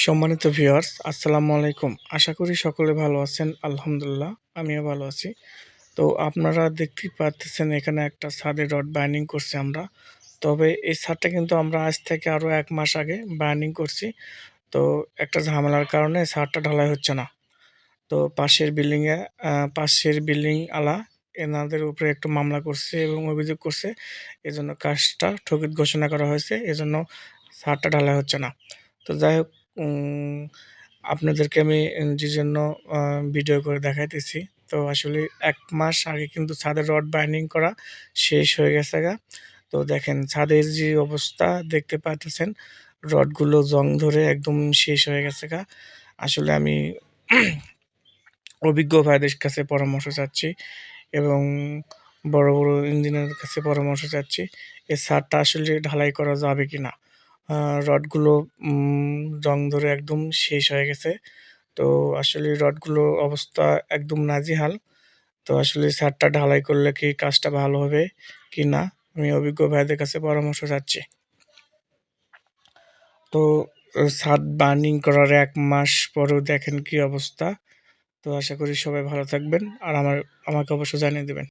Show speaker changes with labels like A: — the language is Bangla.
A: সম্মানিত ভিউয়ার্স, আসসালামু আলাইকুম। আশা করি সকলে ভালো আছেন। আলহামদুলিল্লাহ, আমিও ভালো আছি। তো আপনারা দেখতেই পারতেছেন এখানে একটা ছাদে রড বাইন্ডিং করছি আমরা। তবে এই ছাদটা কিন্তু আমরা আজ থেকে আরও ১ মাস আগে বাইন্ডিং করছি। তো একটা ঝামেলার কারণে ছাদটা ঢালাই হচ্ছে না। তো পাশের বিল্ডিং আলা এনাদের উপরে একটু মামলা করছে এবং অভিযোগ করছে। এজন্য কাজটা স্থগিত ঘোষণা করা হয়েছে। এজন্য ছাদটা ঢালাই হচ্ছে না। তো যাই হোক, উম আপনাদেরকে আমি যে জন্য ভিডিও করে দেখাইতেছি। তো আসলে ১ মাস আগে কিন্তু ছাদের রড বাইন্ডিং করা শেষ হয়ে গেছে গা। তো দেখেন ছাদের যে অবস্থা দেখতে পাচ্ছেন, রডগুলো জং ধরে একদম শেষ হয়ে গেছে গা। আসলে আমি অভিজ্ঞ ভাইদের কাছে পরামর্শ চাচ্ছি এবং বড়, বড় ইঞ্জিনিয়ারের কাছে পরামর্শ চাচ্ছি। এই ছাদটা আসলে ঢালাই করা যাবে কিনা? আ রডগুলো জং ধরে একদম শেষ হয়ে গেছে। তো আসলে রডগুলোর অবস্থা একদম নাজেহাল। তো আসলে ছাদটা ঢালাই করলে কি কাজটা ভালো হবে কিনা? আমি অভিজ্ঞ ভাইদের কাছে পরামর্শ চাচ্ছি। তো ছাদ বার্নিং করার ১ মাস পরেও দেখেন কি অবস্থা। তো আশা করি সবাই ভালো থাকবেন। আর আমাকে অবশ্যই জানিয়ে দিবেন।